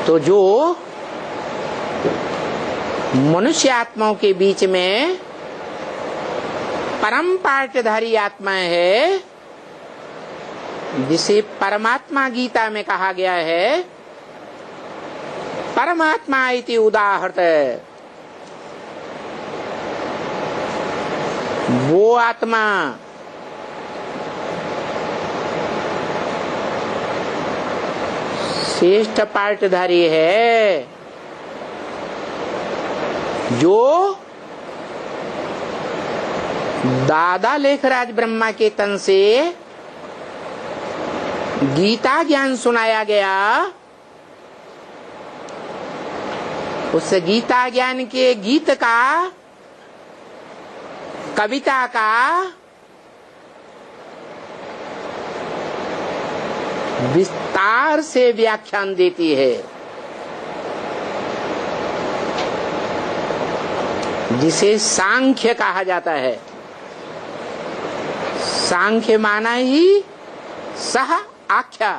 तो जो मनुष्य आत्माओं के बीच में परम पार्टधारी आत्मा है, जिसे परमात्मा गीता में कहा गया है, परमात्मा इति उदाहृत, वो आत्मा श्रेष्ठ पार्टधारी है, जो दादा लेखराज ब्रह्मा के तन से गीता ज्ञान सुनाया गया। उस गीता ज्ञान के गीत का, कविता का विस्तार से व्याख्यान देती है, जिसे सांख्य कहा जाता है। सांख्य माना ही सह आख्या,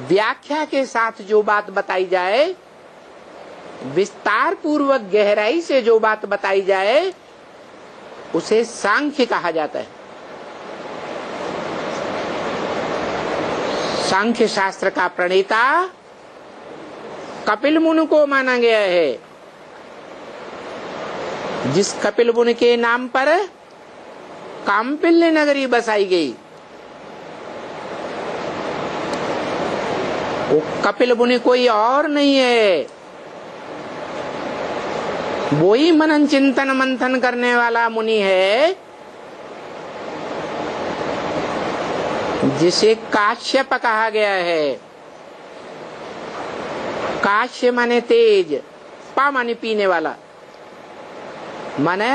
व्याख्या के साथ जो बात बताई जाए, विस्तार पूर्वक गहराई से जो बात बताई जाए, उसे सांख्य कहा जाता है। सांख्य शास्त्र का प्रणेता कपिल मुनि को माना गया है, जिस कपिल मुनि के नाम पर काम्पिल्य नगरी बसाई गई। वो कपिल मुनि कोई और नहीं है, वो ही मनन चिंतन मंथन करने वाला मुनि है, जिसे काश्यप कहा गया है। काश्य माने तेज, पा माने पीने वाला, माने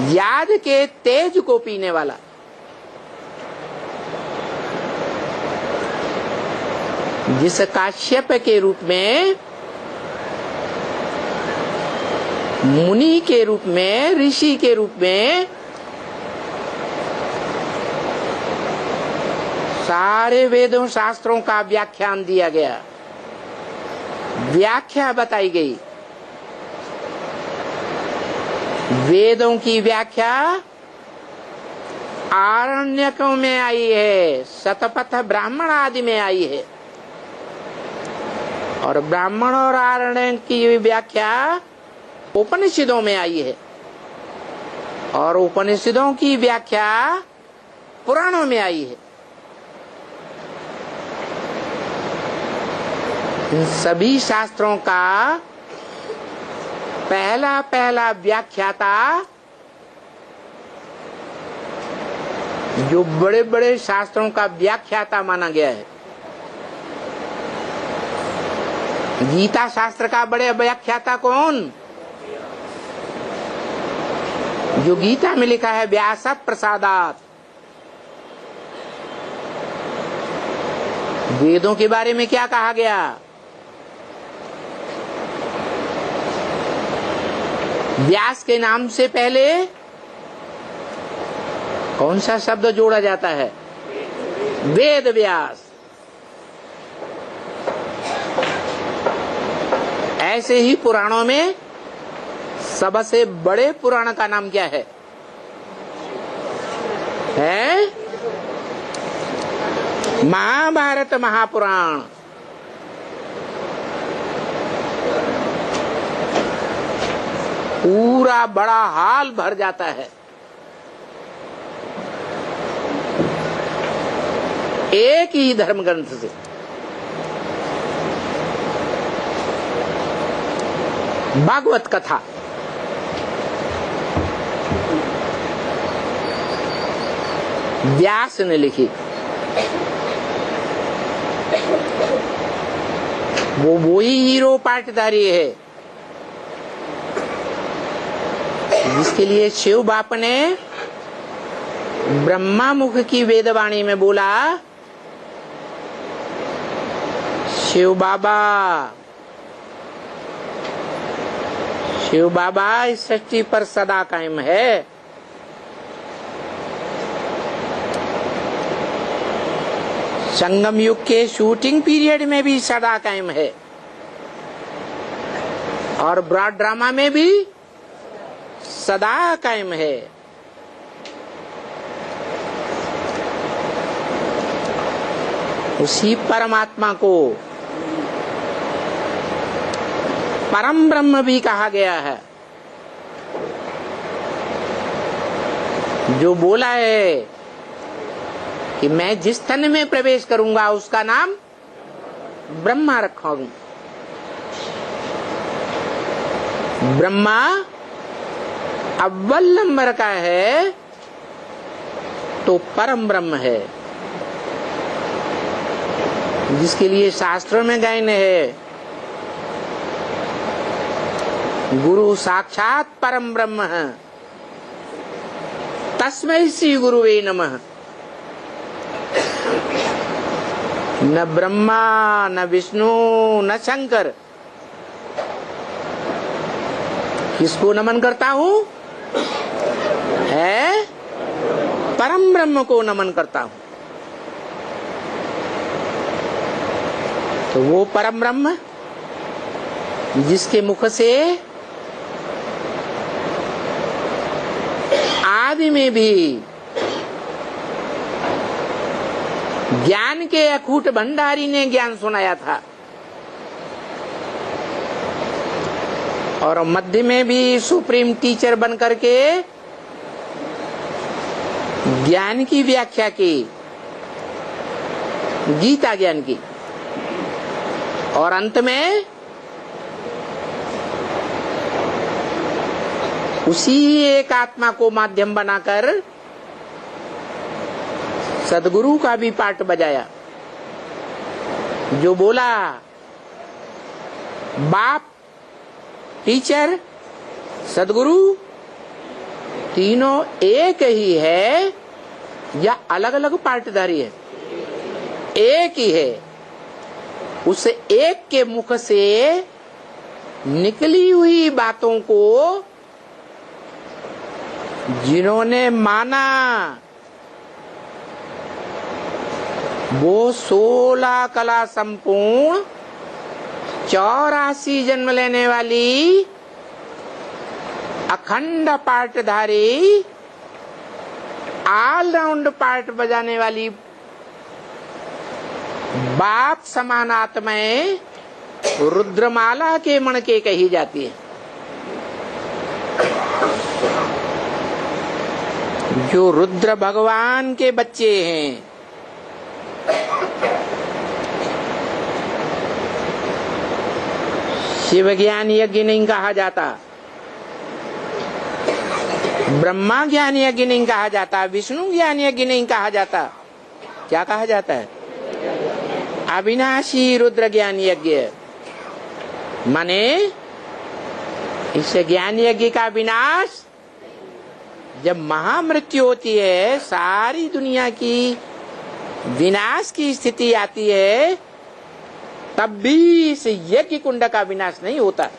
याद के तेज को पीने वाला। जिस काश्यप के रूप में, मुनि के रूप में, ऋषि के रूप में सारे वेदों शास्त्रों का व्याख्यान दिया गया, व्याख्या बताई गई। वेदों की व्याख्या आरण्यकों में आई है, शतपथ ब्राह्मण आदि में आई है, और ब्राह्मण और आरण्य की व्याख्या उपनिषदों में आई है, और उपनिषदों की व्याख्या पुराणों में आई है। इन सभी शास्त्रों का पहला व्याख्याता, जो बड़े बड़े शास्त्रों का व्याख्याता माना गया है, गीता शास्त्र का बड़े व्याख्याता कौन? जो गीता में लिखा है व्यास प्रसादात। वेदों के बारे में क्या कहा गया? व्यास के नाम से पहले कौन सा शब्द जोड़ा जाता है? वेद व्यास। ऐसे ही पुराणों में सबसे बड़े पुराण का नाम क्या है? महाभारत महापुराण। पूरा बड़ा हाल भर जाता है। एक ही धर्म ग्रंथ से। भागवत कथा व्यास ने लिखी, वो ही हीरो पाटधारी है, जिसके लिए शिव बाप ने ब्रह्मा मुख की वेदवाणी में बोला, शिव बाबा इस सृष्टि पर सदा कायम है। संगम युग के शूटिंग पीरियड में भी सदा कायम है और ब्रॉड ड्रामा में भी सदा कायम है। उसी परमात्मा को परम ब्रह्म भी कहा गया है, जो बोला है कि मैं जिस तन में प्रवेश करूंगा उसका नाम ब्रह्मा रखूं। ब्रह्मा अव्वल नंबर का है तो परम ब्रह्म है, जिसके लिए शास्त्रों में गायन है, गुरु साक्षात परम ब्रह्म है, तस्मै श्री गुरुवे नमः। न ब्रह्मा न विष्णु न शंकर, किसको नमन करता हूँ? है परम ब्रह्म को नमन करता हूँ। तो वो परम ब्रह्म जिसके मुख से आदि में भी ज्ञान के अकूट भंडारी ने ज्ञान सुनाया था और मध्य में भी सुप्रीम टीचर बन करके ज्ञान की व्याख्या की, गीता ज्ञान की, और अंत में उसी एक आत्मा को माध्यम बनाकर सदगुरु का भी पाठ बजाया, जो बोला बाप, टीचर, सदगुरु तीनों एक ही है या अलग अलग पाठधारी है? एक ही है। उस एक के मुख से निकली हुई बातों को जिन्होंने माना वो 16 कला संपूर्ण 84 जन्म लेने वाली अखंड पाठधारी ऑलराउंड पाठ बजाने वाली बाप समान आत्माएं रुद्रमाला के मण के कही जाती है, जो रुद्र भगवान के बच्चे हैं। शिव ज्ञान यज्ञ नहीं कहा जाता, ब्रह्मा ज्ञान यज्ञ नहीं कहा जाता, विष्णु ज्ञान यज्ञ नहीं कहा जाता। क्या कहा जाता है? अविनाशी रुद्र ज्ञान यज्ञ। माने इस ज्ञान यज्ञ का विनाश जब महामृत्यु होती है, सारी दुनिया की विनाश की स्थिति आती है, तब भी इस यज्ञ कुंड का विनाश नहीं होता।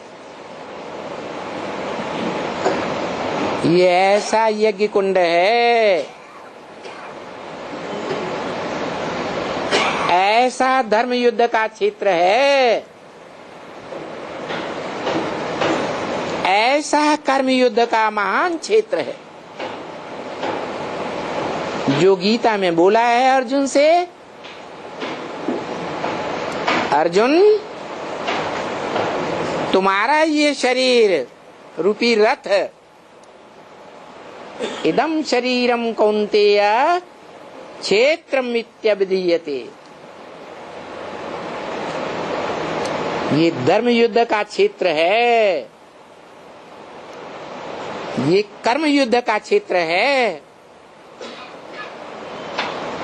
ये ऐसा यज्ञ कुंड है, ऐसा धर्म युद्ध का क्षेत्र है, ऐसा कर्म युद्ध का महान क्षेत्र है, जो गीता में बोला है अर्जुन से, अर्जुन तुम्हारा ये शरीर रूपी रथ, इदम शरीरम कौन्तेय क्षेत्रम इत्यभिधीयते। ये धर्म युद्ध का क्षेत्र है, ये कर्म युद्ध का क्षेत्र है।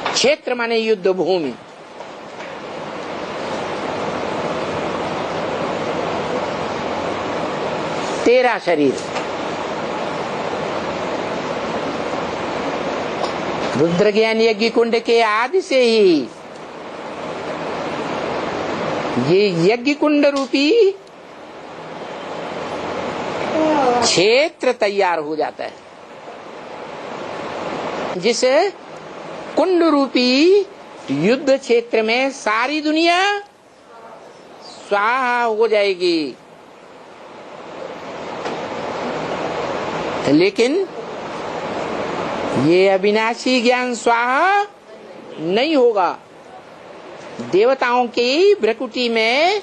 क्षेत्र माने युद्ध भूमि। तेरा शरीर रुद्र ज्ञान यज्ञ कुंड के आदि से ही ये यज्ञ कुंड रूपी क्षेत्र तैयार हो जाता है, जिस कुंड रूपी युद्ध क्षेत्र में सारी दुनिया स्वाहा हो जाएगी। लेकिन ये अविनाशी ज्ञान स्वाहा नहीं होगा। देवताओं की भ्रकुटी में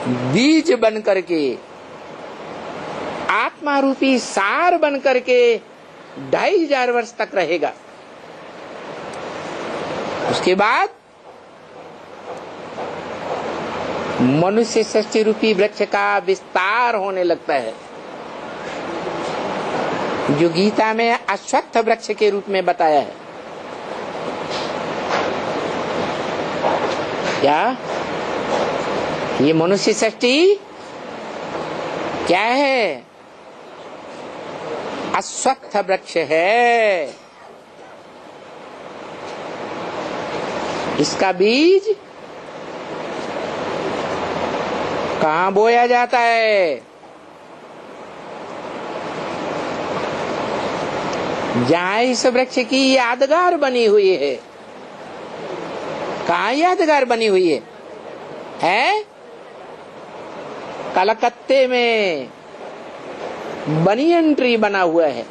बीज बन करके, आत्मा रूपी सार बन करके 2500 वर्ष तक रहेगा। उसके बाद मनुष्य सृष्टि रूपी वृक्ष का विस्तार होने लगता है, जो गीता में अश्वत्थ वृक्ष के रूप में बताया है। क्या ये मनुष्य सृष्टि क्या है? अश्वत्थ वृक्ष है। इसका बीज कहाँ बोया जाता है? जहाँ इस वृक्ष की यादगार बनी हुई है। कहाँ यादगार बनी हुई है? कलकत्ते में बनियन ट्री बना हुआ है।